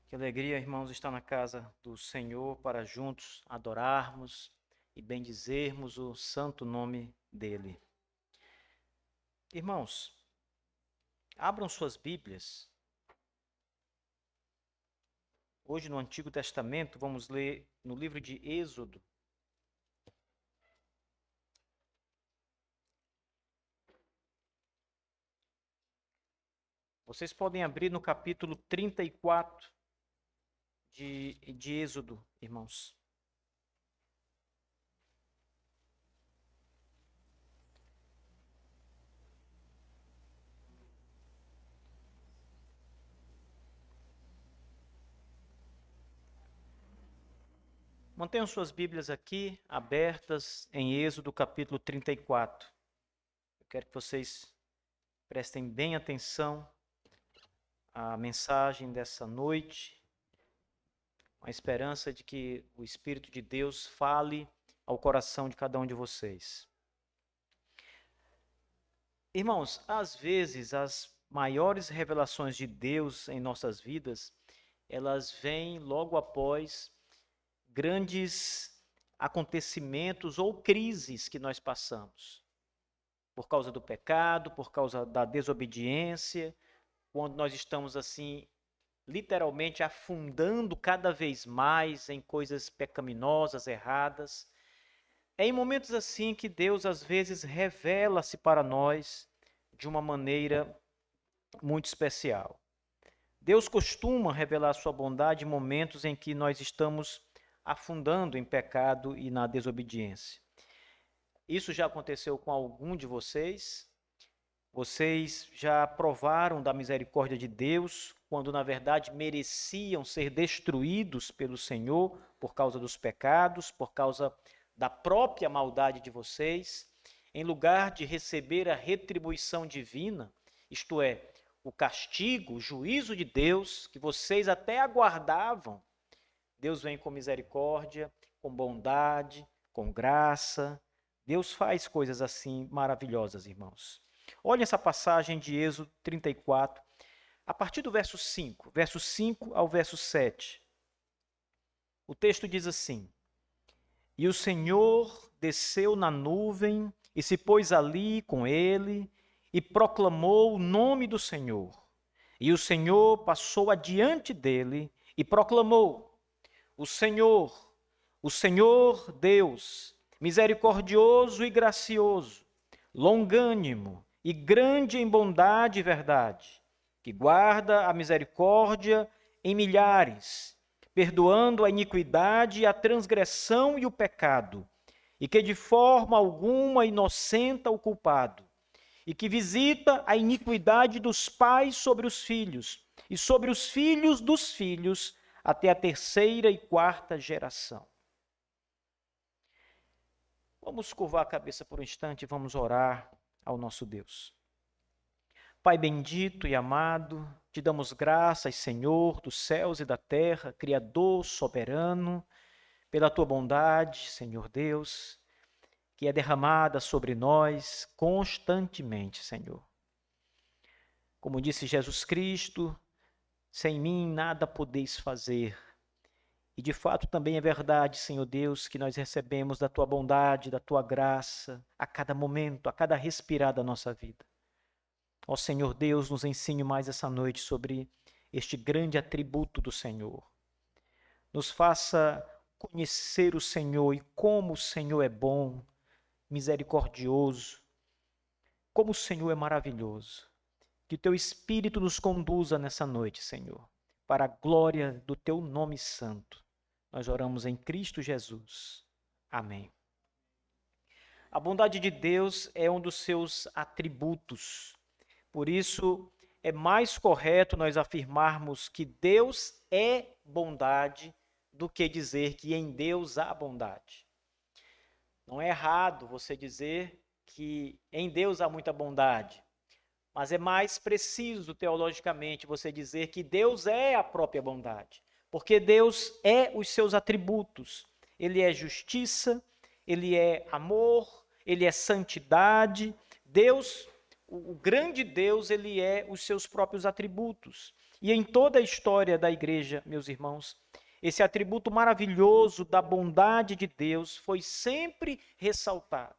Que alegria, irmãos, estar na casa do Senhor para juntos adorarmos e bendizermos o santo nome dele. Irmãos, abram suas Bíblias. Hoje no Antigo Testamento vamos ler no livro de Êxodo. Vocês podem abrir no capítulo 34 de Êxodo, irmãos. Mantenham suas Bíblias aqui abertas em Êxodo capítulo 34. Eu quero que vocês prestem bem atenção à mensagem dessa noite, a esperança de que o Espírito de Deus fale ao coração de cada um de vocês. Irmãos, às vezes as maiores revelações de Deus em nossas vidas, elas vêm logo após grandes acontecimentos ou crises que nós passamos. Por causa do pecado, por causa da desobediência, quando nós estamos assim, literalmente afundando cada vez mais em coisas pecaminosas, erradas. É em momentos assim que Deus às vezes revela-se para nós de uma maneira muito especial. Deus costuma revelar sua bondade em momentos em que nós estamos afundando em pecado e na desobediência. Isso já aconteceu com algum de vocês? Vocês já provaram da misericórdia de Deus, quando na verdade mereciam ser destruídos pelo Senhor por causa dos pecados, por causa da própria maldade de vocês, em lugar de receber a retribuição divina, isto é, o castigo, o juízo de Deus, que vocês até aguardavam. Deus vem com misericórdia, com bondade, com graça. Deus faz coisas assim maravilhosas, irmãos. Olha essa passagem de Êxodo 34, a partir do verso 5 ao verso 7. O texto diz assim: E o Senhor desceu na nuvem e se pôs ali com ele e proclamou o nome do Senhor. E o Senhor passou adiante dele e proclamou: o Senhor Deus, misericordioso e gracioso, longânimo e grande em bondade e verdade, que guarda a misericórdia em milhares, perdoando a iniquidade, a transgressão e o pecado, e que de forma alguma inocenta o culpado, e que visita a iniquidade dos pais sobre os filhos, e sobre os filhos dos filhos, até a terceira e quarta geração. Vamos curvar a cabeça por um instante e vamos orar ao nosso Deus. Pai bendito e amado, te damos graças, Senhor, dos céus e da terra, Criador soberano, pela tua bondade, Senhor Deus, que é derramada sobre nós constantemente, Senhor. Como disse Jesus Cristo, sem mim nada podeis fazer. E de fato também é verdade, Senhor Deus, que nós recebemos da tua bondade, da tua graça, a cada momento, a cada respirar da nossa vida. Ó Senhor Deus, nos ensine mais essa noite sobre este grande atributo do Senhor. Nos faça conhecer o Senhor e como o Senhor é bom, misericordioso, como o Senhor é maravilhoso. Que o teu Espírito nos conduza nessa noite, Senhor, para a glória do teu nome santo. Nós oramos em Cristo Jesus. Amém. A bondade de Deus é um dos seus atributos. Por isso, é mais correto nós afirmarmos que Deus é bondade do que dizer que em Deus há bondade. Não é errado você dizer que em Deus há muita bondade, mas é mais preciso teologicamente você dizer que Deus é a própria bondade, porque Deus é os seus atributos. Ele é justiça, ele é amor, ele é santidade. Deus, o grande Deus, ele é os seus próprios atributos. E em toda a história da igreja, meus irmãos, esse atributo maravilhoso da bondade de Deus foi sempre ressaltado.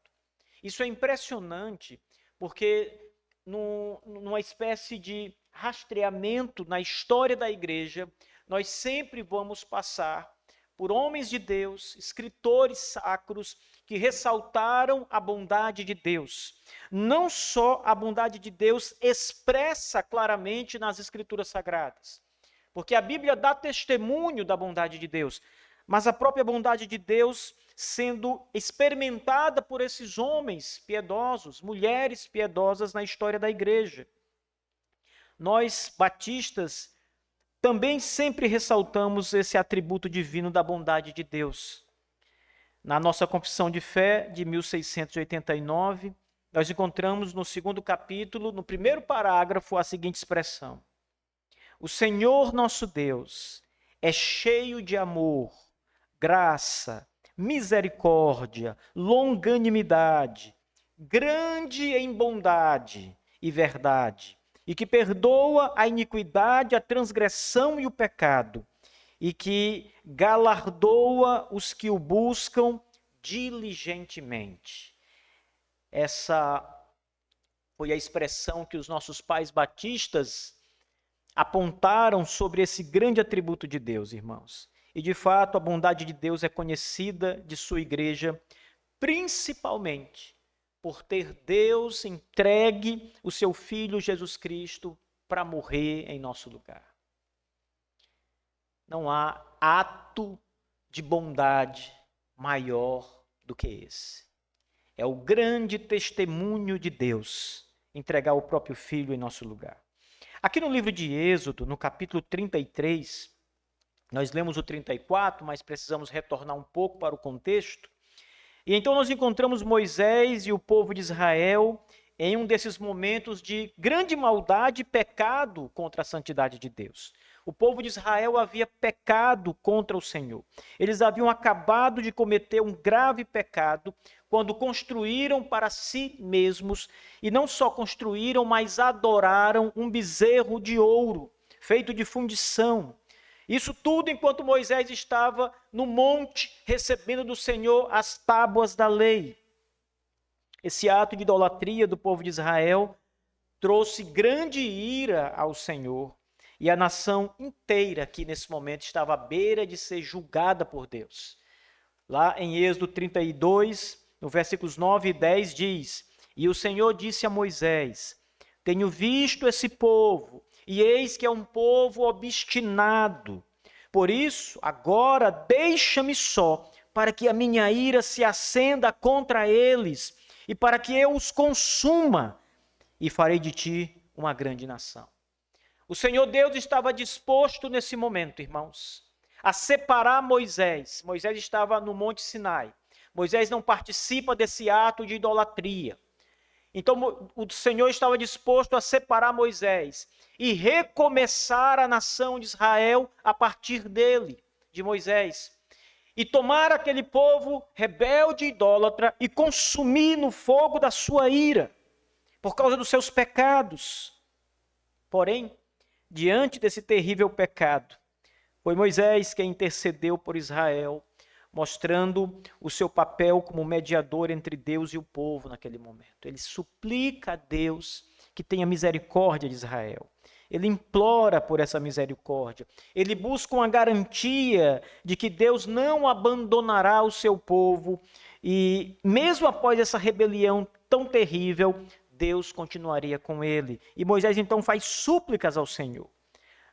Isso é impressionante, porque numa espécie de rastreamento na história da igreja, nós sempre vamos passar por homens de Deus, escritores sacros, que ressaltaram a bondade de Deus. Não só a bondade de Deus expressa claramente nas escrituras sagradas, porque a Bíblia dá testemunho da bondade de Deus, mas a própria bondade de Deus sendo experimentada por esses homens piedosos, mulheres piedosas na história da igreja. Nós, batistas, também sempre ressaltamos esse atributo divino da bondade de Deus. Na nossa confissão de fé de 1689, nós encontramos no 2º capítulo, no 1º parágrafo, a seguinte expressão: o Senhor nosso Deus é cheio de amor, graça, misericórdia, longanimidade, grande em bondade e verdade, e que perdoa a iniquidade, a transgressão e o pecado, e que galardoa os que o buscam diligentemente. Essa foi a expressão que os nossos pais batistas apontaram sobre esse grande atributo de Deus, irmãos. E, de fato, a bondade de Deus é conhecida de sua igreja principalmente por ter Deus entregue o seu Filho Jesus Cristo para morrer em nosso lugar. Não há ato de bondade maior do que esse. É o grande testemunho de Deus entregar o próprio Filho em nosso lugar. Aqui no livro de Êxodo, no capítulo 33, nós lemos o 34, mas precisamos retornar um pouco para o contexto. E então nós encontramos Moisés e o povo de Israel em um desses momentos de grande maldade e pecado contra a santidade de Deus. O povo de Israel havia pecado contra o Senhor. Eles haviam acabado de cometer um grave pecado quando construíram para si mesmos, e não só construíram, mas adoraram um bezerro de ouro, feito de fundição. Isso tudo enquanto Moisés estava no monte, recebendo do Senhor as tábuas da lei. Esse ato de idolatria do povo de Israel trouxe grande ira ao Senhor, e a nação inteira que nesse momento estava à beira de ser julgada por Deus. Lá em Êxodo 32, no versículos 9 e 10 diz: e o Senhor disse a Moisés: tenho visto esse povo, e eis que é um povo obstinado. Por isso, agora deixa-me só, para que a minha ira se acenda contra eles, e para que eu os consuma, e farei de ti uma grande nação. O Senhor Deus estava disposto nesse momento, irmãos, a separar Moisés. Moisés estava no Monte Sinai. Moisés não participa desse ato de idolatria. Então o Senhor estava disposto a separar Moisés e recomeçar a nação de Israel a partir dele, de Moisés. E tomar aquele povo rebelde e idólatra e consumir no fogo da sua ira, por causa dos seus pecados. Porém, diante desse terrível pecado, foi Moisés quem intercedeu por Israel, mostrando o seu papel como mediador entre Deus e o povo naquele momento. Ele suplica a Deus que tenha misericórdia de Israel. Ele implora por essa misericórdia. Ele busca uma garantia de que Deus não abandonará o seu povo e, mesmo após essa rebelião tão terrível, Deus continuaria com ele. E Moisés então faz súplicas ao Senhor.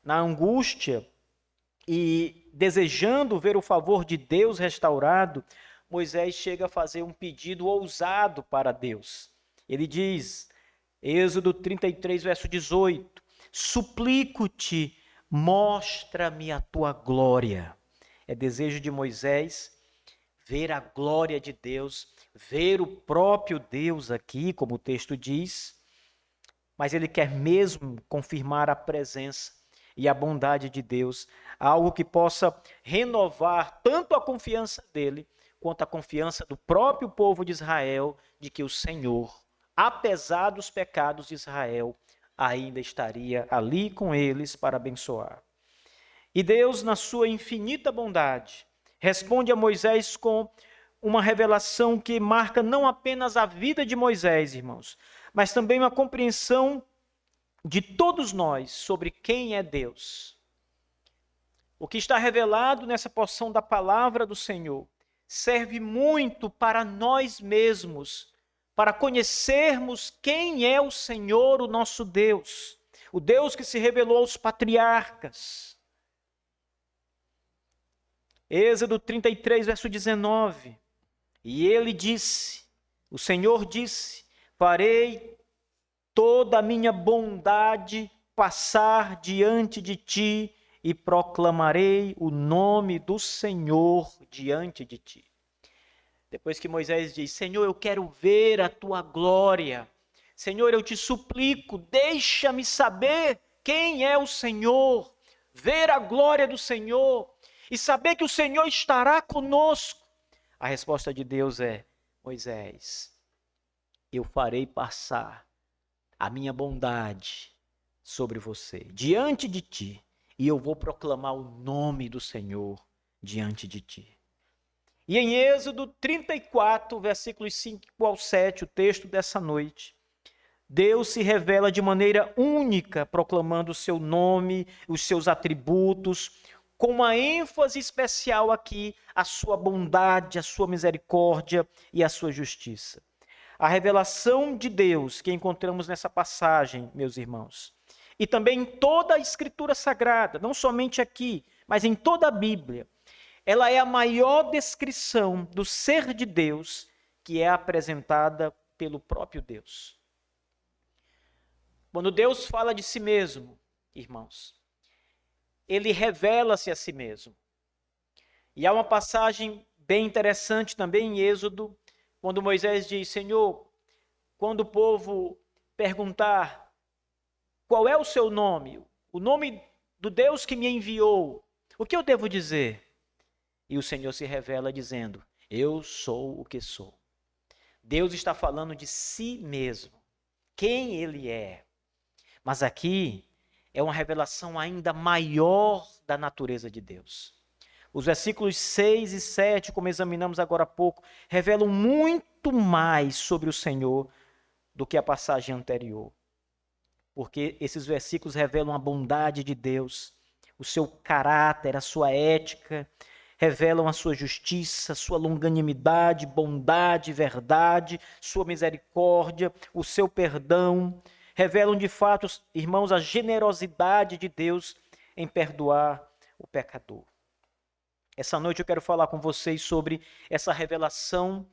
Na angústia e desejando ver o favor de Deus restaurado, Moisés chega a fazer um pedido ousado para Deus. Ele diz, Êxodo 33, verso 18, suplico-te, mostra-me a tua glória. É desejo de Moisés ver a glória de Deus, ver o próprio Deus aqui, como o texto diz, mas ele quer mesmo confirmar a presença e a bondade de Deus, algo que possa renovar tanto a confiança dele, quanto a confiança do próprio povo de Israel, de que o Senhor apesar dos pecados de Israel, ainda estaria ali com eles para abençoar. E Deus, na sua infinita bondade, responde a Moisés com uma revelação que marca não apenas a vida de Moisés, irmãos, mas também uma compreensão de todos nós sobre quem é Deus. O que está revelado nessa porção da palavra do Senhor serve muito para nós mesmos, para conhecermos quem é o Senhor, o nosso Deus, o Deus que se revelou aos patriarcas. Êxodo 33, verso 19. E ele disse, o Senhor disse, farei toda a minha bondade passar diante de ti e proclamarei o nome do Senhor diante de ti. Depois que Moisés diz, Senhor, eu quero ver a tua glória. Senhor, eu te suplico, deixa-me saber quem é o Senhor, ver a glória do Senhor e saber que o Senhor estará conosco. A resposta de Deus é, Moisés, eu farei passar a minha bondade sobre você, diante de ti, e eu vou proclamar o nome do Senhor diante de ti. E em Êxodo 34, versículos 5 ao 7, o texto dessa noite, Deus se revela de maneira única, proclamando o seu nome, os seus atributos, com uma ênfase especial aqui, a sua bondade, a sua misericórdia e a sua justiça. A revelação de Deus que encontramos nessa passagem, meus irmãos, e também em toda a Escritura Sagrada, não somente aqui, mas em toda a Bíblia, ela é a maior descrição do ser de Deus que é apresentada pelo próprio Deus. Quando Deus fala de si mesmo, irmãos, ele revela-se a si mesmo. E há uma passagem bem interessante também em Êxodo, quando Moisés diz, Senhor, quando o povo perguntar qual é o seu nome, o nome do Deus que me enviou, o que eu devo dizer? E o Senhor se revela dizendo, eu sou o que sou. Deus está falando de si mesmo, quem ele é. Mas aqui é uma revelação ainda maior da natureza de Deus. Os versículos 6 e 7, como examinamos agora há pouco, revelam muito mais sobre o Senhor do que a passagem anterior. Porque esses versículos revelam a bondade de Deus, o seu caráter, a sua ética, revelam a sua justiça, sua longanimidade, bondade, verdade, sua misericórdia, o seu perdão. Revelam de fato, irmãos, a generosidade de Deus em perdoar o pecador. Essa noite eu quero falar com vocês sobre essa revelação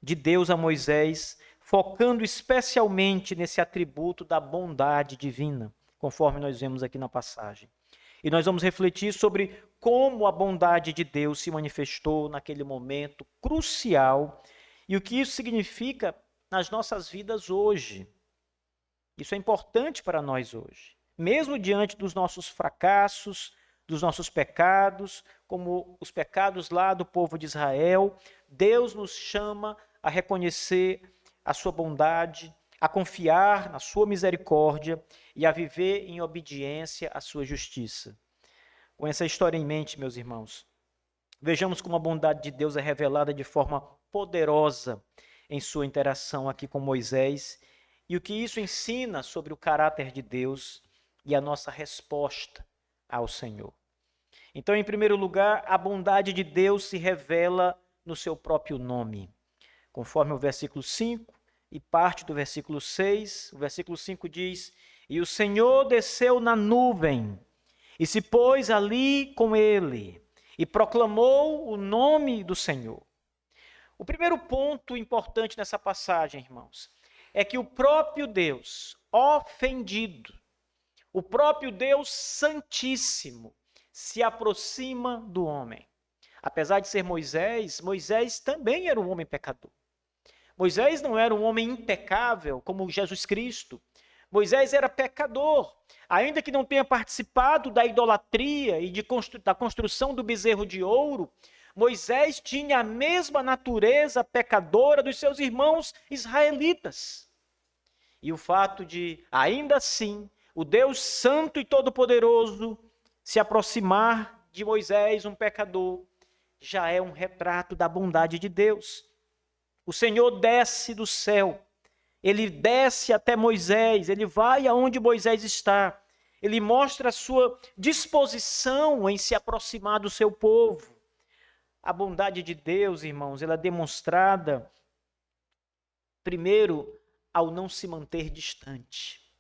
de Deus a Moisés, focando especialmente nesse atributo da bondade divina, conforme nós vemos aqui na passagem. E nós vamos refletir sobre como a bondade de Deus se manifestou naquele momento crucial e o que isso significa nas nossas vidas hoje. Isso é importante para nós hoje. Mesmo diante dos nossos fracassos, dos nossos pecados, como os pecados lá do povo de Israel, Deus nos chama a reconhecer a sua bondade, a confiar na sua misericórdia e a viver em obediência à sua justiça. Com essa história em mente, meus irmãos, vejamos como a bondade de Deus é revelada de forma poderosa em sua interação aqui com Moisés e o que isso ensina sobre o caráter de Deus e a nossa resposta ao Senhor. Então, em primeiro lugar, a bondade de Deus se revela no seu próprio nome. Conforme o versículo 5 e parte do versículo 6, o versículo 5 diz, e o Senhor desceu na nuvem e se pôs ali com ele e proclamou o nome do Senhor. O primeiro ponto importante nessa passagem, irmãos, é que o próprio Deus ofendido, o próprio Deus santíssimo, se aproxima do homem. Apesar de ser Moisés, Moisés também era um homem pecador. Moisés não era um homem impecável como Jesus Cristo. Moisés era pecador. Ainda que não tenha participado da idolatria e da construção do bezerro de ouro, Moisés tinha a mesma natureza pecadora dos seus irmãos israelitas. E o fato de, ainda assim, o Deus Santo e Todo-Poderoso se aproximar de Moisés, um pecador, já é um retrato da bondade de Deus. O Senhor desce do céu, ele desce até Moisés, ele vai aonde Moisés está, ele mostra a sua disposição em se aproximar do seu povo. A bondade de Deus, irmãos, ela é demonstrada, primeiro, ao não se manter distante,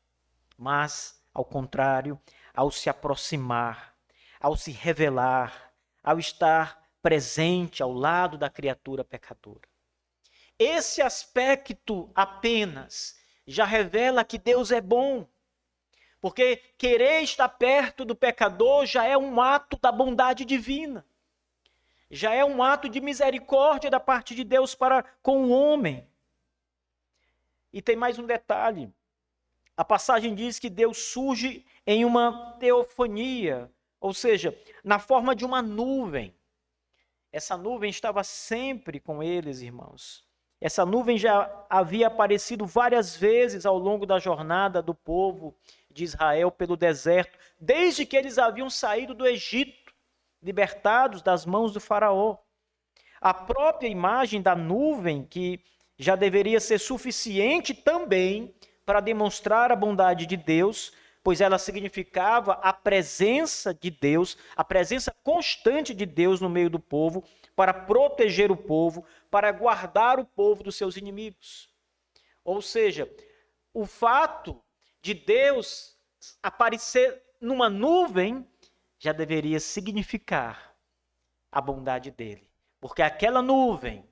mas, ao contrário, ao se aproximar, ao se revelar, ao estar presente ao lado da criatura pecadora. Esse aspecto apenas já revela que Deus é bom, porque querer estar perto do pecador já é um ato da bondade divina, já é um ato de misericórdia da parte de Deus para com o homem. E tem mais um detalhe, a passagem diz que Deus surge em uma teofania, ou seja, na forma de uma nuvem. Essa nuvem estava sempre com eles, irmãos. Essa nuvem já havia aparecido várias vezes ao longo da jornada do povo de Israel pelo deserto, desde que eles haviam saído do Egito, libertados das mãos do faraó. A própria imagem da nuvem, que já deveria ser suficiente também para demonstrar a bondade de Deus, pois ela significava a presença de Deus, a presença constante de Deus no meio do povo, para proteger o povo, para guardar o povo dos seus inimigos. Ou seja, o fato de Deus aparecer numa nuvem já deveria significar a bondade dele. Porque aquela nuvem,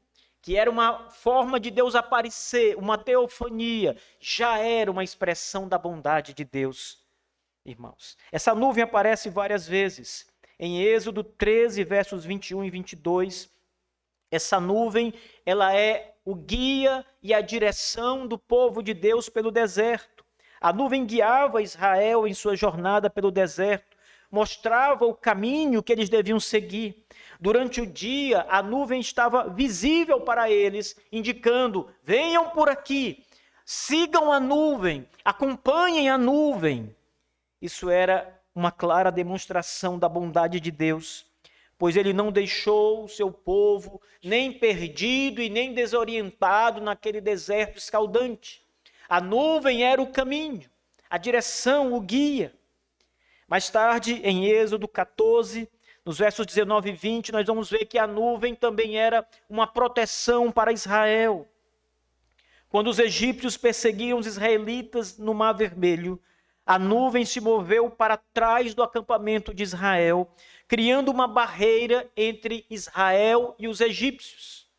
que era uma forma de Deus aparecer, uma teofania, já era uma expressão da bondade de Deus, irmãos. Essa nuvem aparece várias vezes. Em Êxodo 13, versos 21 e 22, essa nuvem, ela é o guia e a direção do povo de Deus pelo deserto. A nuvem guiava Israel em sua jornada pelo deserto, mostrava o caminho que eles deviam seguir. Durante o dia, a nuvem estava visível para eles, indicando: venham por aqui, sigam a nuvem, acompanhem a nuvem. Isso era uma clara demonstração da bondade de Deus, pois ele não deixou o seu povo nem perdido e nem desorientado naquele deserto escaldante. A nuvem era o caminho, a direção, o guia. Mais tarde, em Êxodo 14, nos versos 19 e 20, nós vamos ver que a nuvem também era uma proteção para Israel. Quando os egípcios perseguiam os israelitas no Mar Vermelho, a nuvem se moveu para trás do acampamento de Israel, criando uma barreira entre Israel e os egípcios.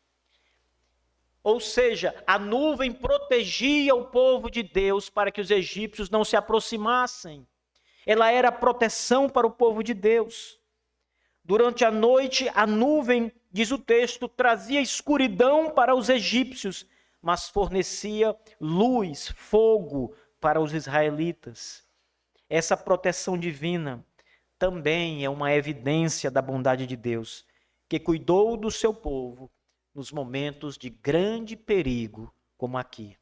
Ou seja, a nuvem protegia o povo de Deus para que os egípcios não se aproximassem. Ela era proteção para o povo de Deus. Durante a noite, a nuvem, diz o texto, trazia escuridão para os egípcios, mas fornecia luz, fogo para os israelitas. Essa proteção divina também é uma evidência da bondade de Deus, que cuidou do seu povo nos momentos de grande perigo, como aqui,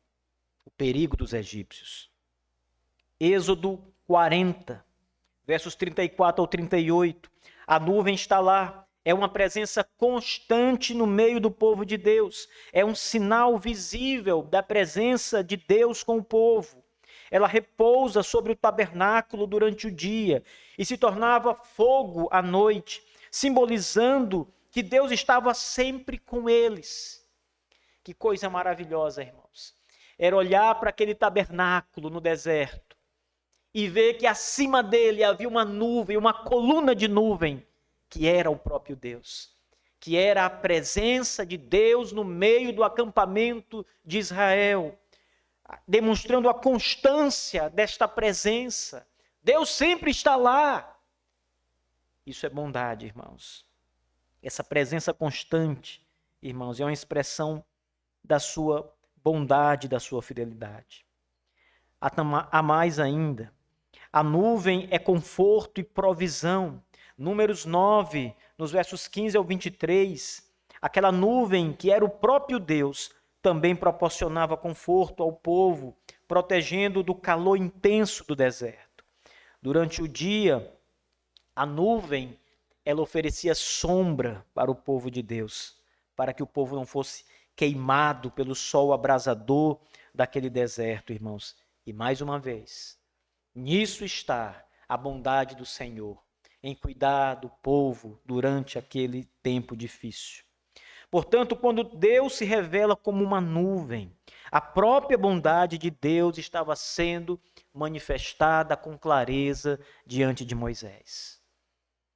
o perigo dos egípcios. Êxodo 40, versos 34 ao 38, a nuvem está lá, é uma presença constante no meio do povo de Deus, é um sinal visível da presença de Deus com o povo. Ela repousa sobre o tabernáculo durante o dia e se tornava fogo à noite, simbolizando que Deus estava sempre com eles. Que coisa maravilhosa, irmãos. Era olhar para aquele tabernáculo no deserto e ver que acima dele havia uma nuvem, uma coluna de nuvem, que era o próprio Deus, que era a presença de Deus no meio do acampamento de Israel, demonstrando a constância desta presença. Deus sempre está lá. Isso é bondade, irmãos. Essa presença constante, irmãos, é uma expressão da sua bondade, da sua fidelidade. Há mais ainda. A nuvem é conforto e provisão. Números 9, nos versos 15 ao 23, aquela nuvem que era o próprio Deus, também proporcionava conforto ao povo, protegendo do calor intenso do deserto. Durante o dia, a nuvem, ela oferecia sombra para o povo de Deus, para que o povo não fosse queimado pelo sol abrasador daquele deserto, irmãos. E mais uma vez, nisso está a bondade do Senhor, em cuidar do povo durante aquele tempo difícil. Portanto, quando Deus se revela como uma nuvem, a própria bondade de Deus estava sendo manifestada com clareza diante de Moisés.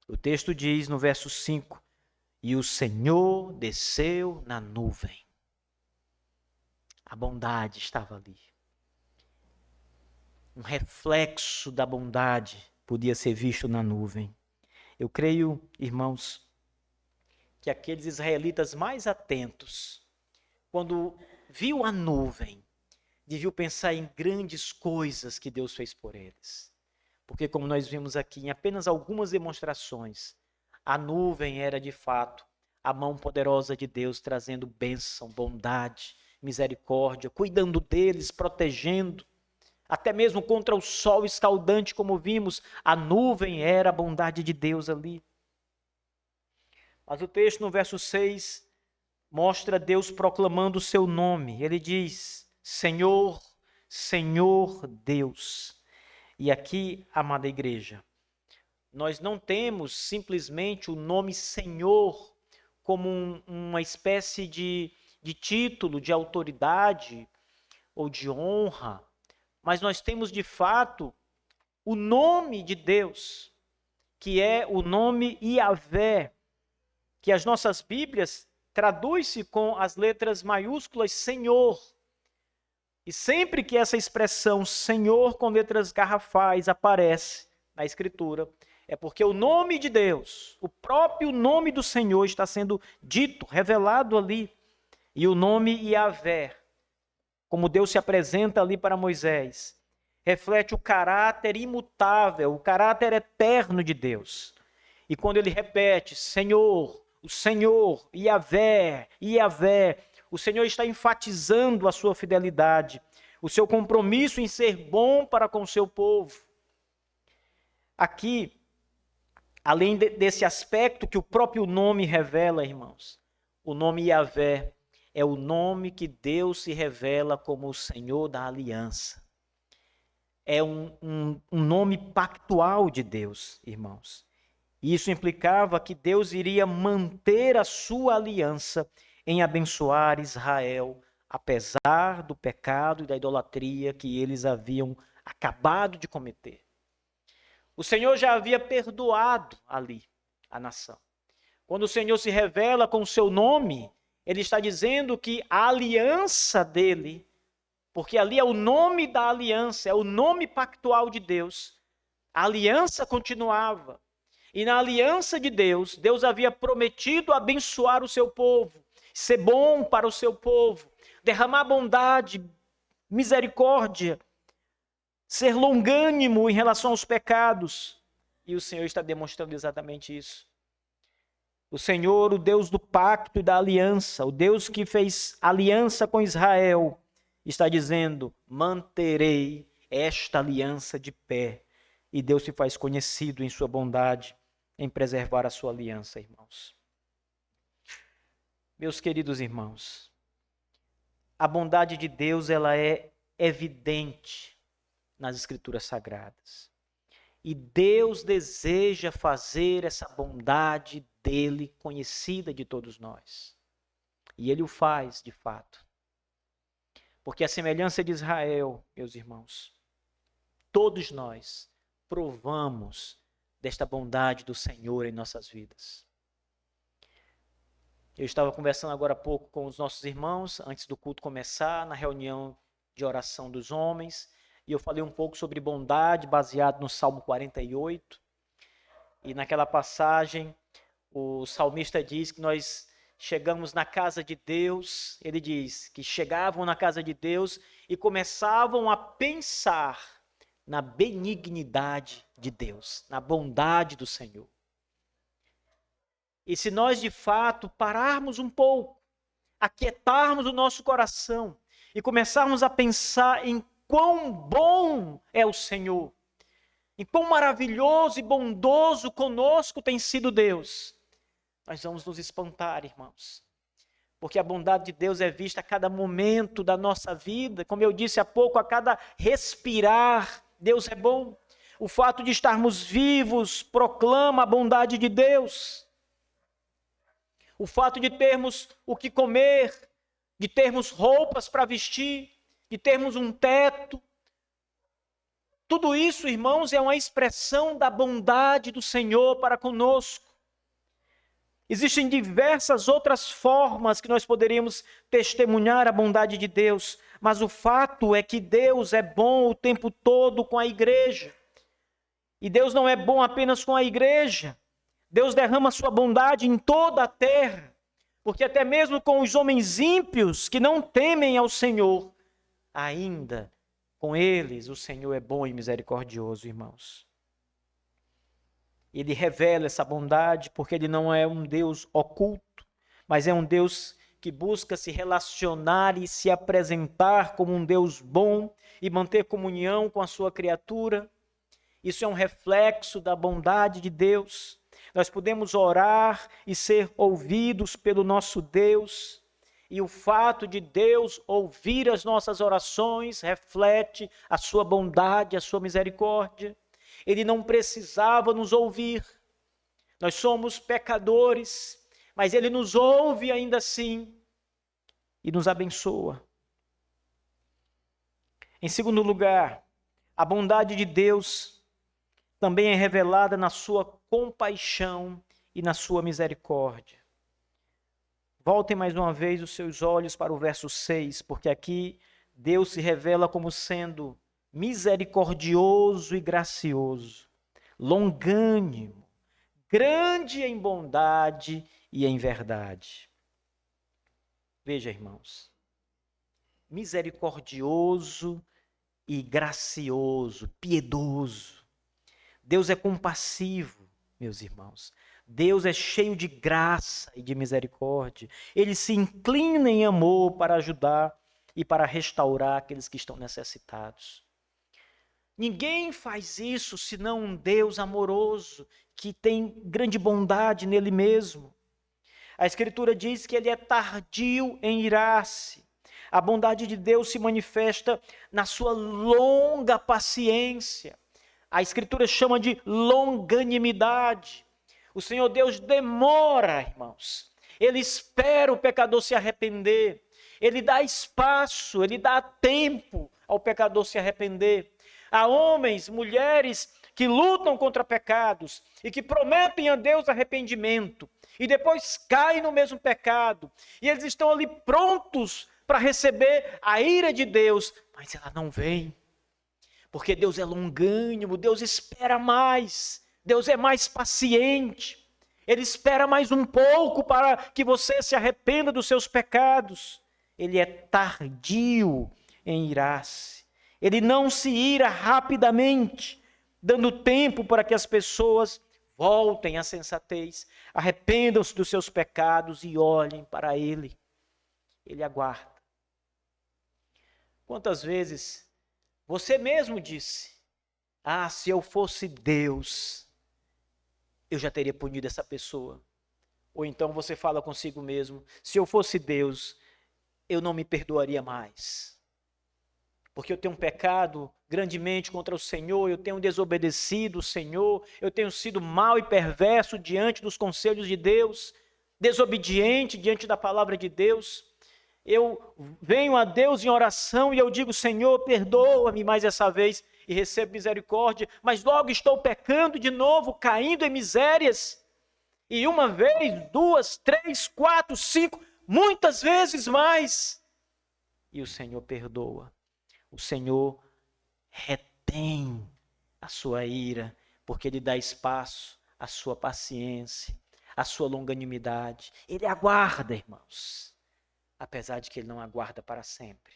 O texto diz no verso 5, e o Senhor desceu na nuvem. A bondade estava ali. Um reflexo da bondade podia ser visto na nuvem. Eu creio, irmãos, que aqueles israelitas mais atentos, quando viu a nuvem, deviam pensar em grandes coisas que Deus fez por eles. Porque, como nós vimos aqui, em apenas algumas demonstrações, a nuvem era de fato a mão poderosa de Deus, trazendo bênção, bondade, misericórdia, cuidando deles, protegendo, até mesmo contra o sol escaldante, como vimos, a nuvem era a bondade de Deus ali. Mas o texto no verso 6 mostra Deus proclamando o seu nome. Ele diz, Senhor, Senhor Deus. E aqui, amada igreja, nós não temos simplesmente o nome Senhor como uma espécie de título, de autoridade ou de honra, mas nós temos de fato o nome de Deus, que é o nome Yahvé, que as nossas Bíblias traduz-se com as letras maiúsculas Senhor. E sempre que essa expressão Senhor com letras garrafais aparece na Escritura, é porque o nome de Deus, o próprio nome do Senhor está sendo dito, revelado ali. E o nome Yahvé, como Deus se apresenta ali para Moisés, reflete o caráter imutável, o caráter eterno de Deus. E quando ele repete, Senhor, o Senhor, Yahvé, Yahvé, o Senhor está enfatizando a sua fidelidade, o seu compromisso em ser bom para com o seu povo. Aqui, além desse aspecto que o próprio nome revela, irmãos, o nome Yahvé é o nome que Deus se revela como o Senhor da aliança. É um nome pactual de Deus, irmãos. Isso implicava que Deus iria manter a sua aliança em abençoar Israel, apesar do pecado e da idolatria que eles haviam acabado de cometer. O Senhor já havia perdoado ali a nação. Quando o Senhor se revela com o seu nome, ele está dizendo que a aliança dele, porque ali é o nome da aliança, é o nome pactual de Deus, a aliança continuava. E na aliança de Deus, Deus havia prometido abençoar o seu povo, ser bom para o seu povo, derramar bondade, misericórdia, ser longânimo em relação aos pecados. E o Senhor está demonstrando exatamente isso. O Senhor, o Deus do pacto e da aliança, o Deus que fez aliança com Israel, está dizendo, manterei esta aliança de pé. E Deus se faz conhecido em sua bondade, em preservar a sua aliança, irmãos. Meus queridos irmãos, a bondade de Deus, ela é evidente nas Escrituras Sagradas. E Deus deseja fazer essa bondade dele conhecida de todos nós. E ele o faz, de fato. Porque a semelhança de Israel, meus irmãos, todos nós provamos desta bondade do Senhor em nossas vidas. Eu estava conversando agora há pouco com os nossos irmãos, antes do culto começar, na reunião de oração dos homens, e eu falei um pouco sobre bondade, baseado no Salmo 48. E naquela passagem, o salmista diz que nós chegamos na casa de Deus, ele diz que chegavam na casa de Deus e começavam a pensar na benignidade de Deus, na bondade do Senhor. E se nós de fato pararmos um pouco, aquietarmos o nosso coração e começarmos a pensar em quão bom é o Senhor, em quão maravilhoso e bondoso conosco tem sido Deus, nós vamos nos espantar, irmãos. Porque a bondade de Deus é vista a cada momento da nossa vida. Como eu disse há pouco, a cada respirar, Deus é bom. O fato de estarmos vivos proclama a bondade de Deus. O fato de termos o que comer, de termos roupas para vestir, de termos um teto. Tudo isso, irmãos, é uma expressão da bondade do Senhor para conosco. Existem diversas outras formas que nós poderíamos testemunhar a bondade de Deus, mas o fato é que Deus é bom o tempo todo com a igreja. E Deus não é bom apenas com a igreja. Deus derrama sua bondade em toda a terra, porque até mesmo com os homens ímpios que não temem ao Senhor, ainda com eles o Senhor é bom e misericordioso, irmãos. Ele revela essa bondade porque ele não é um Deus oculto, mas é um Deus que busca se relacionar e se apresentar como um Deus bom e manter comunhão com a sua criatura. Isso é um reflexo da bondade de Deus. Nós podemos orar e ser ouvidos pelo nosso Deus, e o fato de Deus ouvir as nossas orações reflete a sua bondade, a sua misericórdia. Ele não precisava nos ouvir. Nós somos pecadores, mas ele nos ouve ainda assim e nos abençoa. Em segundo lugar, a bondade de Deus também é revelada na sua compaixão e na sua misericórdia. Voltem mais uma vez os seus olhos para o verso 6, porque aqui Deus se revela como sendo misericordioso e gracioso, longânimo, grande em bondade e em verdade. Veja, irmãos, misericordioso e gracioso, piedoso. Deus é compassivo, meus irmãos. Deus é cheio de graça e de misericórdia. Ele se inclina em amor para ajudar e para restaurar aqueles que estão necessitados. Ninguém faz isso senão um Deus amoroso, que tem grande bondade nele mesmo. A Escritura diz que ele é tardio em irar-se. A bondade de Deus se manifesta na sua longa paciência. A Escritura chama de longanimidade. O Senhor Deus demora, irmãos. Ele espera o pecador se arrepender. Ele dá espaço, ele dá tempo ao pecador se arrepender. Há homens, mulheres que lutam contra pecados e que prometem a Deus arrependimento e depois caem no mesmo pecado. E eles estão ali prontos para receber a ira de Deus, mas ela não vem. Porque Deus é longânimo, Deus espera mais, Deus é mais paciente. Ele espera mais um pouco para que você se arrependa dos seus pecados. Ele é tardio em irar-se. Ele não se ira rapidamente, dando tempo para que as pessoas voltem à sensatez, arrependam-se dos seus pecados e olhem para Ele. Ele aguarda. Quantas vezes você mesmo disse: ah, se eu fosse Deus, eu já teria punido essa pessoa. Ou então você fala consigo mesmo: se eu fosse Deus, eu não me perdoaria mais. Porque eu tenho pecado grandemente contra o Senhor, eu tenho desobedecido o Senhor, eu tenho sido mau e perverso diante dos conselhos de Deus, desobediente diante da palavra de Deus. Eu venho a Deus em oração e eu digo: Senhor, perdoa-me mais essa vez, e recebo misericórdia, mas logo estou pecando de novo, caindo em misérias. E uma vez, duas, três, quatro, cinco, muitas vezes mais. E o Senhor perdoa. O Senhor retém a sua ira, porque Ele dá espaço à sua paciência, à sua longanimidade. Ele aguarda, irmãos, apesar de que Ele não aguarda para sempre.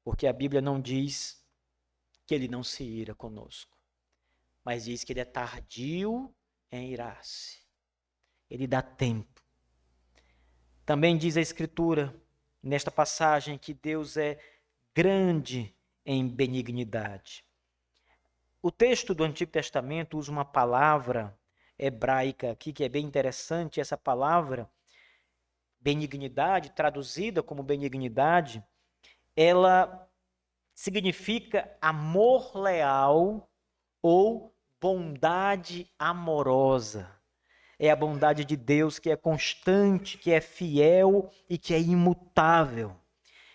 Porque a Bíblia não diz que Ele não se ira conosco, mas diz que Ele é tardio em irar-se. Ele dá tempo. Também diz a Escritura, nesta passagem, que Deus é grande em benignidade. O texto do Antigo Testamento usa uma palavra hebraica aqui que é bem interessante. Essa palavra, benignidade, traduzida como benignidade, ela significa amor leal ou bondade amorosa. É a bondade de Deus que é constante, que é fiel e que é imutável.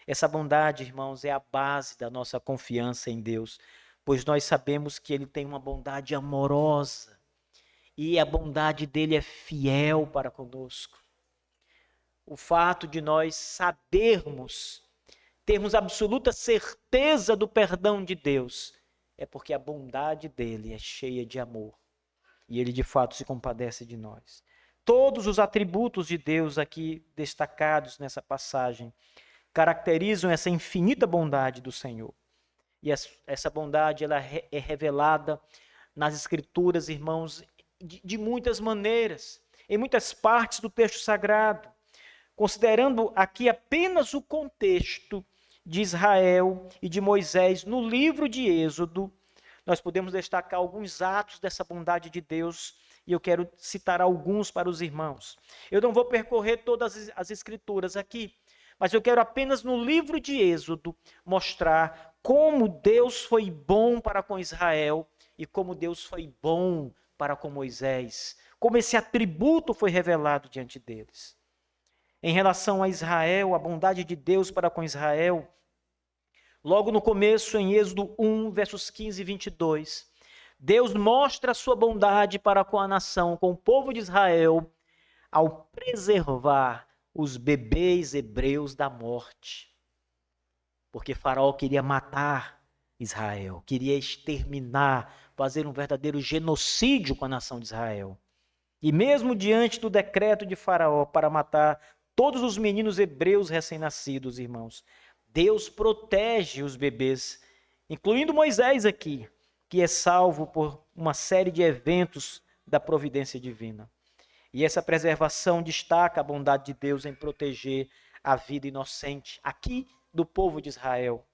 Essa bondade, irmãos, é a base da nossa confiança em Deus, pois nós sabemos que Ele tem uma bondade amorosa e a bondade dele é fiel para conosco. O fato de nós sabermos, termos absoluta certeza do perdão de Deus, é porque a bondade dele é cheia de amor e ele de fato se compadece de nós. Todos os atributos de Deus aqui destacados nessa passagem caracterizam essa infinita bondade do Senhor. E essa bondade ela é revelada nas Escrituras, irmãos, de muitas maneiras, em muitas partes do texto sagrado. Considerando aqui apenas o contexto de Israel e de Moisés no livro de Êxodo, nós podemos destacar alguns atos dessa bondade de Deus e eu quero citar alguns para os irmãos. Eu não vou percorrer todas as Escrituras aqui, mas eu quero apenas no livro de Êxodo mostrar como Deus foi bom para com Israel e como Deus foi bom para com Moisés, como esse atributo foi revelado diante deles. Em relação a Israel, a bondade de Deus para com Israel, logo no começo, em Êxodo 1, versos 15 e 22, Deus mostra a sua bondade para com a nação, com o povo de Israel, ao preservar os bebês hebreus da morte. Porque Faraó queria matar Israel, queria exterminar, fazer um verdadeiro genocídio com a nação de Israel. E mesmo diante do decreto de Faraó para matar todos os meninos hebreus recém-nascidos, irmãos, Deus protege os bebês, incluindo Moisés aqui, que é salvo por uma série de eventos da providência divina. E essa preservação destaca a bondade de Deus em proteger a vida inocente aqui do povo de Israel.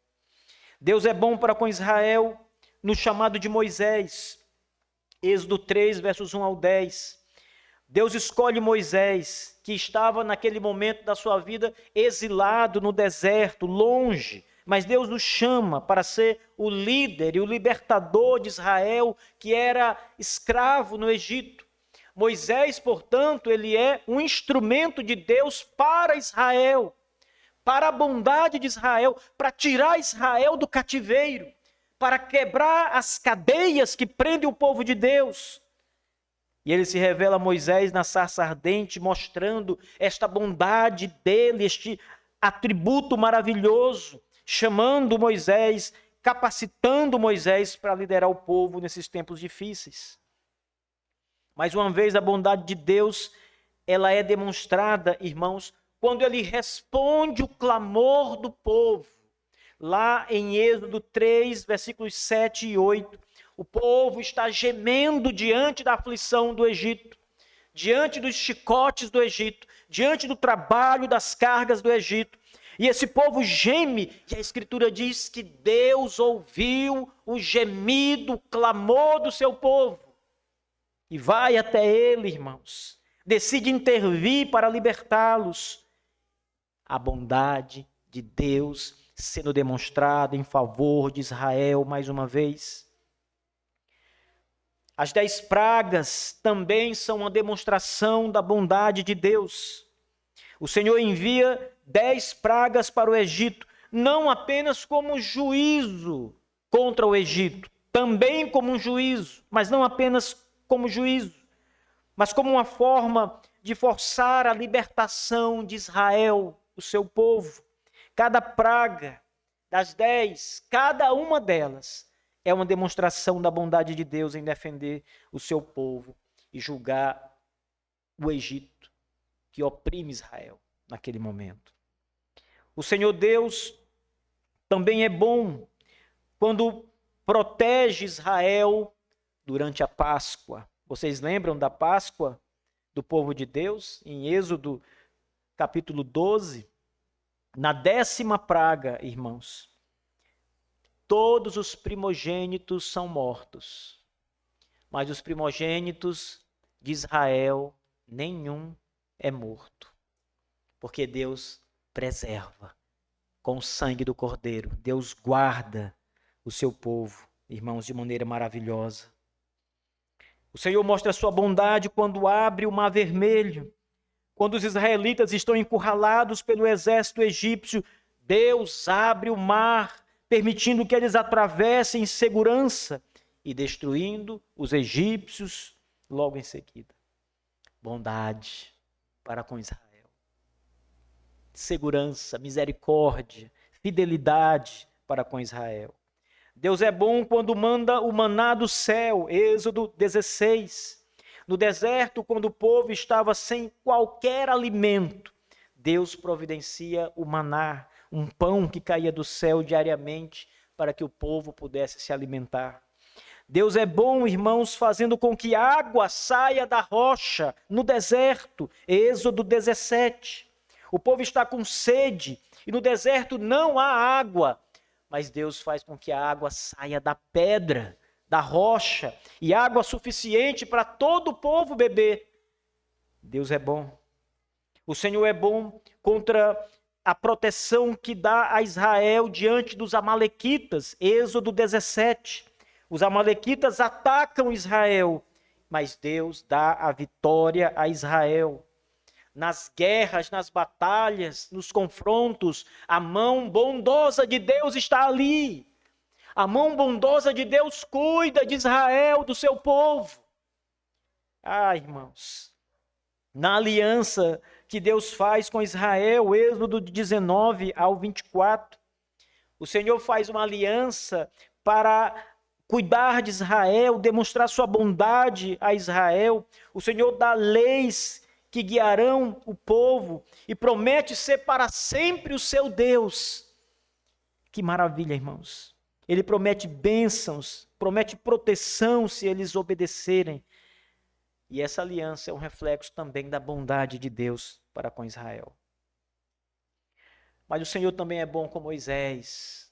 Deus é bom para com Israel no chamado de Moisés. Êxodo 3, versos 1 ao 10. Deus escolhe Moisés, que estava naquele momento da sua vida exilado no deserto, longe, mas Deus o chama para ser o líder e o libertador de Israel, que era escravo no Egito. Moisés, portanto, ele é um instrumento de Deus para Israel, para a bondade de Israel, para tirar Israel do cativeiro, para quebrar as cadeias que prendem o povo de Deus. E ele se revela a Moisés na sarça ardente, mostrando esta bondade dele, este atributo maravilhoso, chamando Moisés, capacitando Moisés para liderar o povo nesses tempos difíceis. Mais uma vez, a bondade de Deus, ela é demonstrada, irmãos, quando ele responde o clamor do povo. Lá em Êxodo 3, versículos 7 e 8, o povo está gemendo diante da aflição do Egito, diante dos chicotes do Egito, diante do trabalho das cargas do Egito. E esse povo geme, e a Escritura diz que Deus ouviu o gemido, o clamor do seu povo. E vai até ele, irmãos, decide intervir para libertá-los. A bondade de Deus sendo demonstrada em favor de Israel mais uma vez. As 10 pragas também são uma demonstração da bondade de Deus. O Senhor envia 10 pragas para o Egito, não apenas como juízo contra o Egito, também como um juízo, mas não apenas como juízo, mas como uma forma de forçar a libertação de Israel, o seu povo. Cada praga das 10, cada uma delas é uma demonstração da bondade de Deus em defender o seu povo e julgar o Egito, que oprime Israel naquele momento. O Senhor Deus também é bom quando protege Israel durante a Páscoa. Vocês lembram da Páscoa do povo de Deus? Em Êxodo capítulo 12, na 10ª praga, irmãos, todos os primogênitos são mortos, mas os primogênitos de Israel, nenhum é morto, porque Deus preserva com o sangue do Cordeiro. Deus guarda o seu povo, irmãos, de maneira maravilhosa. O Senhor mostra a sua bondade quando abre o Mar Vermelho. Quando os israelitas estão encurralados pelo exército egípcio, Deus abre o mar, permitindo que eles atravessem em segurança e destruindo os egípcios logo em seguida. Bondade para com Israel. Segurança, misericórdia, fidelidade para com Israel. Deus é bom quando manda o maná do céu, Êxodo 16. No deserto, quando o povo estava sem qualquer alimento, Deus providencia o maná, um pão que caía do céu diariamente para que o povo pudesse se alimentar. Deus é bom, irmãos, fazendo com que água saia da rocha no deserto, Êxodo 17. O povo está com sede e no deserto não há água, mas Deus faz com que a água saia da pedra, da rocha, e água suficiente para todo o povo beber. Deus é bom. O Senhor é bom contra a proteção que dá a Israel diante dos amalequitas, Êxodo 17. Os amalequitas atacam Israel, mas Deus dá a vitória a Israel. Nas guerras, nas batalhas, nos confrontos, a mão bondosa de Deus está ali. A mão bondosa de Deus cuida de Israel, do seu povo. Irmãos, na aliança que Deus faz com Israel, Êxodo 19 ao 24, o Senhor faz uma aliança para cuidar de Israel, demonstrar sua bondade a Israel. O Senhor dá leis que guiarão o povo e promete ser para sempre o seu Deus. Que maravilha, irmãos. Ele promete bênçãos, promete proteção se eles obedecerem. E essa aliança é um reflexo também da bondade de Deus para com Israel. Mas o Senhor também é bom com Moisés.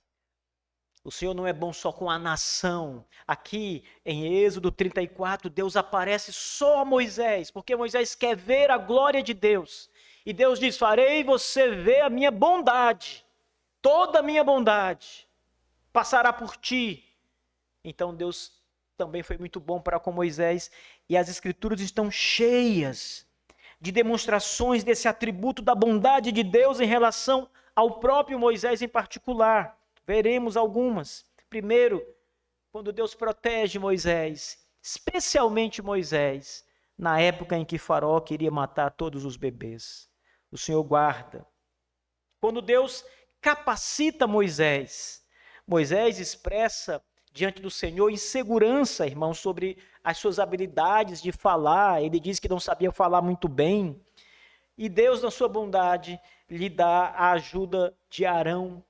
O Senhor não é bom só com a nação. Aqui em Êxodo 34, Deus aparece só a Moisés, porque Moisés quer ver a glória de Deus. E Deus diz: farei você ver a minha bondade, toda a minha bondade passará por ti. Então Deus também foi muito bom para com Moisés, e as Escrituras estão cheias de demonstrações desse atributo da bondade de Deus em relação ao próprio Moisés em particular. Veremos algumas. Primeiro, quando Deus protege Moisés, especialmente Moisés, na época em que Faraó queria matar todos os bebês. O Senhor guarda. Quando Deus capacita Moisés, Moisés expressa diante do Senhor insegurança, irmãos, sobre as suas habilidades de falar. Ele diz que não sabia falar muito bem. E Deus, na sua bondade, lhe dá a ajuda de Arão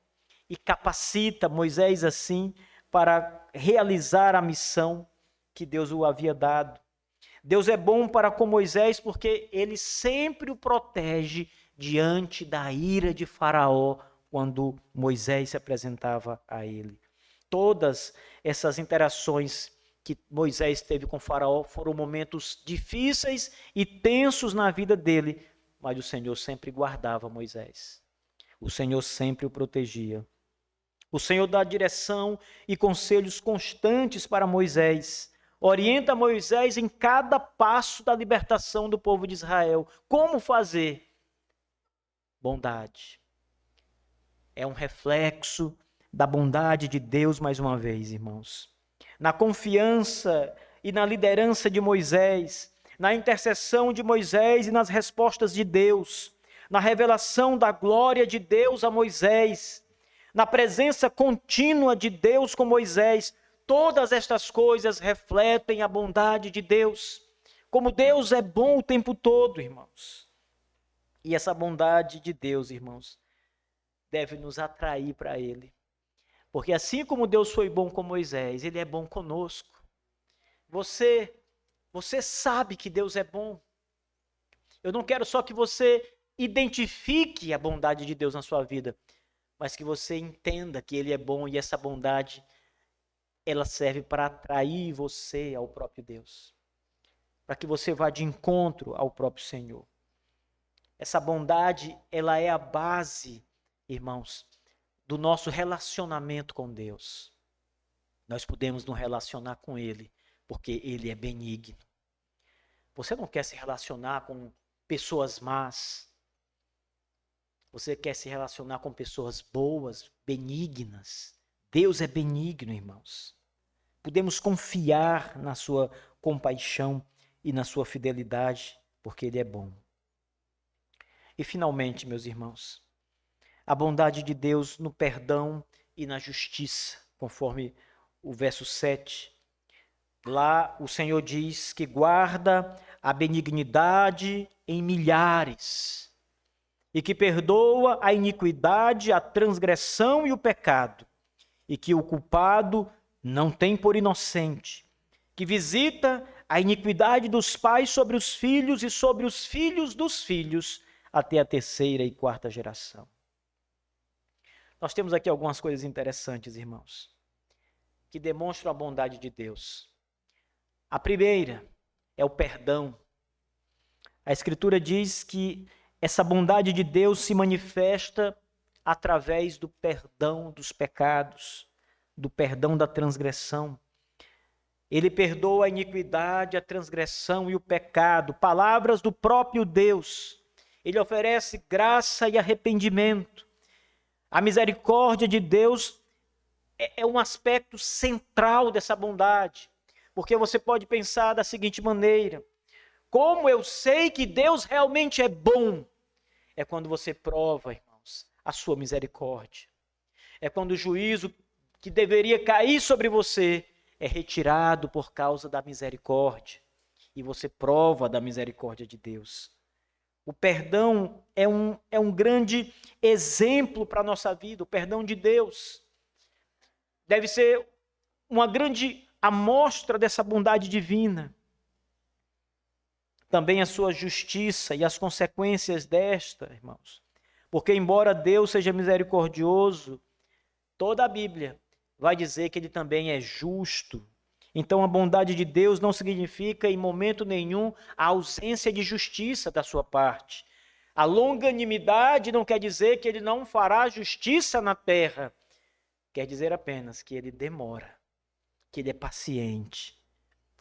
e capacita Moisés assim para realizar a missão que Deus o havia dado. Deus é bom para com Moisés porque ele sempre o protege diante da ira de Faraó quando Moisés se apresentava a ele. Todas essas interações que Moisés teve com Faraó foram momentos difíceis e tensos na vida dele, mas o Senhor sempre guardava Moisés. O Senhor sempre o protegia. O Senhor dá direção e conselhos constantes para Moisés. Orienta Moisés em cada passo da libertação do povo de Israel. Como fazer? Bondade. É um reflexo da bondade de Deus, mais uma vez, irmãos. Na confiança e na liderança de Moisés, na intercessão de Moisés e nas respostas de Deus, na revelação da glória de Deus a Moisés, na presença contínua de Deus com Moisés, todas estas coisas refletem a bondade de Deus. Como Deus é bom o tempo todo, irmãos. E essa bondade de Deus, irmãos, deve nos atrair para Ele. Porque assim como Deus foi bom com Moisés, Ele é bom conosco. Você sabe que Deus é bom. Eu não quero só que você identifique a bondade de Deus na sua vida, mas que você entenda que Ele é bom e essa bondade, ela serve para atrair você ao próprio Deus, para que você vá de encontro ao próprio Senhor. Essa bondade, ela é a base, irmãos, do nosso relacionamento com Deus. Nós podemos nos relacionar com Ele, porque Ele é benigno. Você não quer se relacionar com pessoas más. Você quer se relacionar com pessoas boas, benignas. Deus é benigno, irmãos. Podemos confiar na sua compaixão e na sua fidelidade, porque Ele é bom. E finalmente, meus irmãos, a bondade de Deus no perdão e na justiça, conforme o verso 7. Lá o Senhor diz que guarda a benignidade em milhares e que perdoa a iniquidade, a transgressão e o pecado, e que o culpado não tem por inocente, que visita a iniquidade dos pais sobre os filhos e sobre os filhos dos filhos, até a 3ª e 4ª geração. Nós temos aqui algumas coisas interessantes, irmãos, que demonstram a bondade de Deus. A primeira é o perdão. A Escritura diz que essa bondade de Deus se manifesta através do perdão dos pecados, do perdão da transgressão. Ele perdoa a iniquidade, a transgressão e o pecado, palavras do próprio Deus. Ele oferece graça e arrependimento. A misericórdia de Deus é um aspecto central dessa bondade, porque você pode pensar da seguinte maneira: como eu sei que Deus realmente é bom? É quando você prova, irmãos, a sua misericórdia. É quando o juízo que deveria cair sobre você é retirado por causa da misericórdia, e você prova da misericórdia de Deus. O perdão é um grande exemplo para a nossa vida, o perdão de Deus. Deve ser uma grande amostra dessa bondade divina. Também a sua justiça e as consequências desta, irmãos. Porque embora Deus seja misericordioso, toda a Bíblia vai dizer que Ele também é justo. Então a bondade de Deus não significa em momento nenhum a ausência de justiça da sua parte. A longanimidade não quer dizer que Ele não fará justiça na terra. Quer dizer apenas que Ele demora, que Ele é paciente,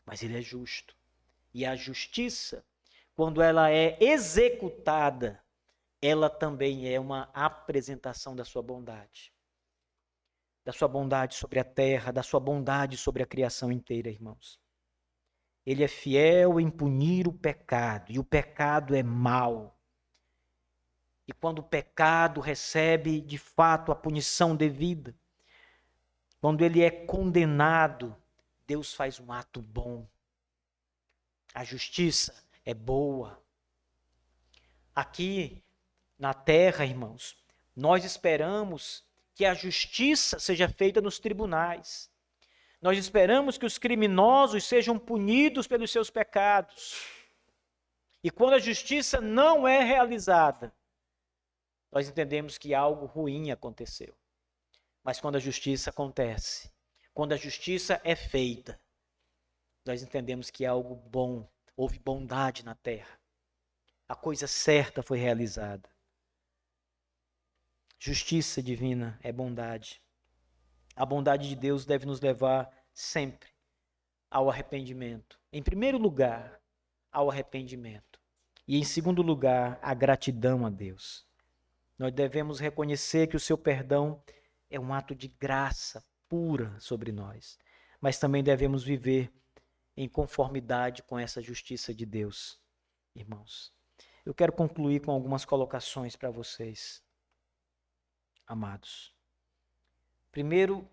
mas Ele é justo. E a justiça, quando ela é executada, ela também é uma apresentação da sua bondade. Da sua bondade sobre a terra, da sua bondade sobre a criação inteira, irmãos. Ele é fiel em punir o pecado, e o pecado é mau. E quando o pecado recebe, de fato, a punição devida, quando ele é condenado, Deus faz um ato bom. A justiça é boa. Aqui na terra, irmãos, nós esperamos que a justiça seja feita nos tribunais. Nós esperamos que os criminosos sejam punidos pelos seus pecados. E quando a justiça não é realizada, nós entendemos que algo ruim aconteceu. Mas quando a justiça acontece, quando a justiça é feita, nós entendemos que algo bom, houve bondade na terra. A coisa certa foi realizada. Justiça divina é bondade. A bondade de Deus deve nos levar sempre ao arrependimento. Em primeiro lugar, ao arrependimento. E em segundo lugar, a gratidão a Deus. Nós devemos reconhecer que o seu perdão é um ato de graça pura sobre nós. Mas também devemos viver em conformidade com essa justiça de Deus, irmãos. Eu quero concluir com algumas colocações para vocês, amados. Primeiro,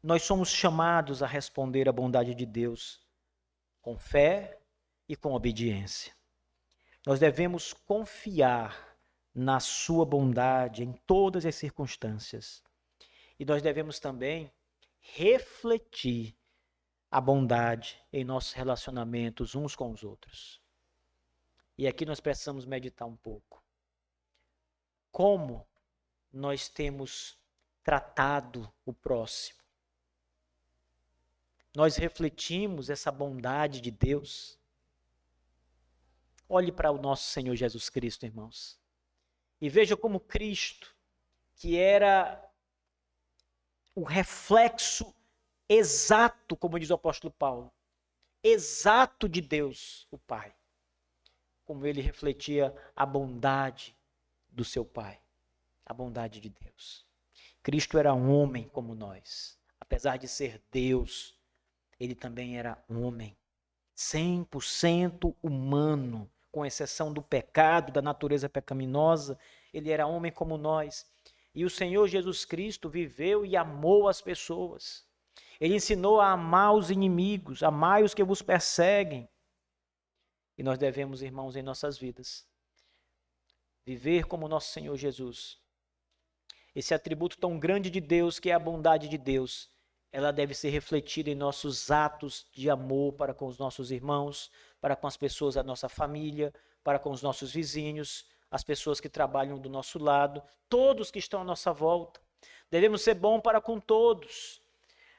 nós somos chamados a responder à bondade de Deus com fé e com obediência. Nós devemos confiar na sua bondade em todas as circunstâncias. E nós devemos também refletir a bondade em nossos relacionamentos uns com os outros. E aqui nós precisamos meditar um pouco. Como nós temos tratado o próximo? Nós refletimos essa bondade de Deus? Olhe para o nosso Senhor Jesus Cristo, irmãos, e veja como Cristo, que era o reflexo exato, como diz o apóstolo Paulo, exato de Deus, o Pai, como ele refletia a bondade do seu Pai, a bondade de Deus. Cristo era um homem como nós. Apesar de ser Deus, ele também era homem, 100% humano, com exceção do pecado, da natureza pecaminosa, ele era homem como nós. E o Senhor Jesus Cristo viveu e amou as pessoas. Ele ensinou a amar os inimigos, amai os que vos perseguem. E nós devemos, irmãos, em nossas vidas, viver como nosso Senhor Jesus. Esse atributo tão grande de Deus, que é a bondade de Deus, ela deve ser refletida em nossos atos de amor para com os nossos irmãos, para com as pessoas da nossa família, para com os nossos vizinhos, as pessoas que trabalham do nosso lado, todos que estão à nossa volta. Devemos ser bons para com todos.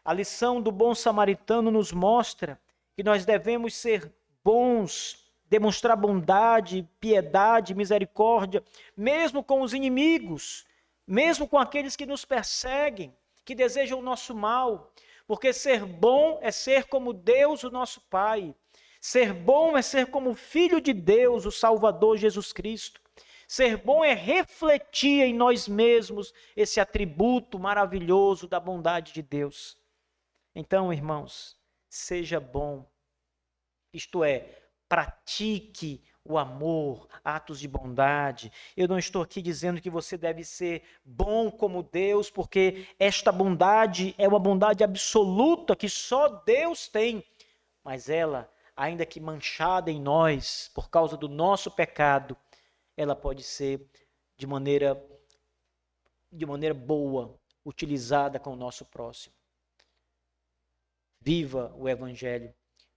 A lição do bom samaritano nos mostra que nós devemos ser bons, demonstrar bondade, piedade, misericórdia, mesmo com os inimigos, mesmo com aqueles que nos perseguem, que desejam o nosso mal, porque ser bom é ser como Deus, o nosso Pai. Ser bom é ser como o Filho de Deus, o Salvador Jesus Cristo. Ser bom é refletir em nós mesmos esse atributo maravilhoso da bondade de Deus. Então, irmãos, seja bom, isto é, pratique o amor, atos de bondade. Eu não estou aqui dizendo que você deve ser bom como Deus, porque esta bondade é uma bondade absoluta que só Deus tem. Mas ela, ainda que manchada em nós, por causa do nosso pecado, ela pode ser de maneira boa, utilizada com o nosso próximo. Viva o Evangelho,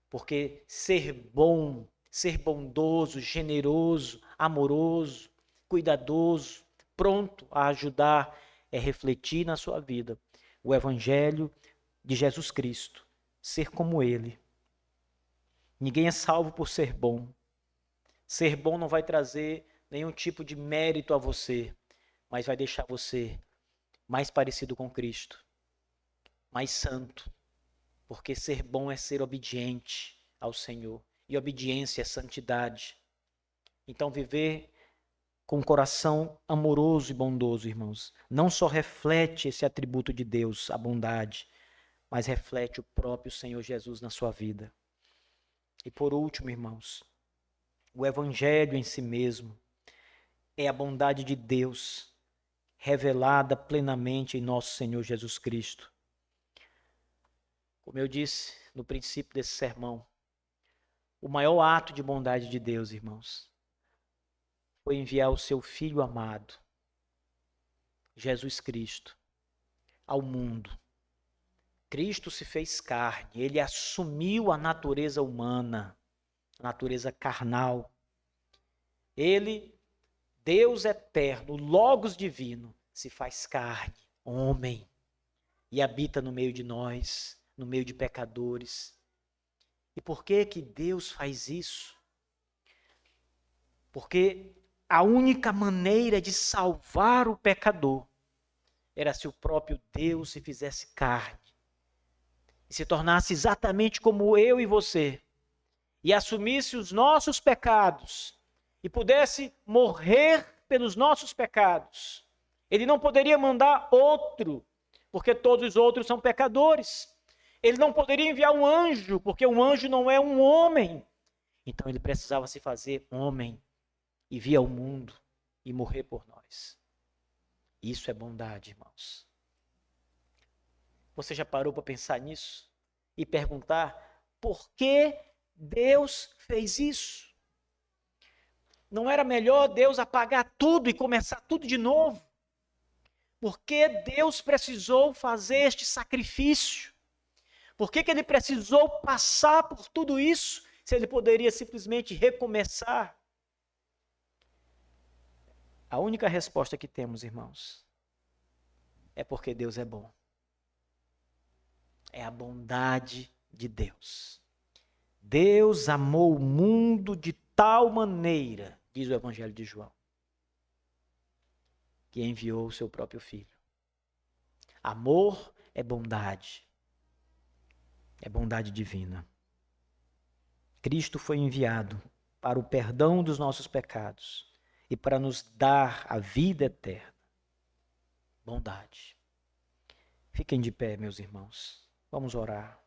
porque ser bom, ser bondoso, generoso, amoroso, cuidadoso, pronto a ajudar, é refletir na sua vida o Evangelho de Jesus Cristo, ser como Ele. Ninguém é salvo por ser bom. Ser bom não vai trazer nenhum tipo de mérito a você, mas vai deixar você mais parecido com Cristo, mais santo, porque ser bom é ser obediente ao Senhor. E obediência é santidade. Então, viver com um coração amoroso e bondoso, irmãos, não só reflete esse atributo de Deus, a bondade, mas reflete o próprio Senhor Jesus na sua vida. E por último, irmãos, o Evangelho em si mesmo é a bondade de Deus revelada plenamente em nosso Senhor Jesus Cristo. Como eu disse no princípio desse sermão, o maior ato de bondade de Deus, irmãos, foi enviar o seu Filho amado, Jesus Cristo, ao mundo. Cristo se fez carne, ele assumiu a natureza humana, a natureza carnal. Ele, Deus eterno, o Logos divino, se faz carne, homem, e habita no meio de nós, no meio de pecadores. E por que que Deus faz isso? Porque a única maneira de salvar o pecador era se o próprio Deus se fizesse carne e se tornasse exatamente como eu e você, e assumisse os nossos pecados e pudesse morrer pelos nossos pecados. Ele não poderia mandar outro, porque todos os outros são pecadores. Ele não poderia enviar um anjo, porque um anjo não é um homem. Então ele precisava se fazer homem e vir ao mundo e morrer por nós. Isso é bondade, irmãos. Você já parou para pensar nisso? E perguntar por que Deus fez isso? Não era melhor Deus apagar tudo e começar tudo de novo? Por que Deus precisou fazer este sacrifício? Por que ele precisou passar por tudo isso, se ele poderia simplesmente recomeçar? A única resposta que temos, irmãos, é porque Deus é bom. É a bondade de Deus. Deus amou o mundo de tal maneira, diz o Evangelho de João, que enviou o seu próprio Filho. Amor é bondade divina. Cristo foi enviado para o perdão dos nossos pecados e para nos dar a vida eterna. Bondade. Fiquem de pé, meus irmãos. Vamos orar.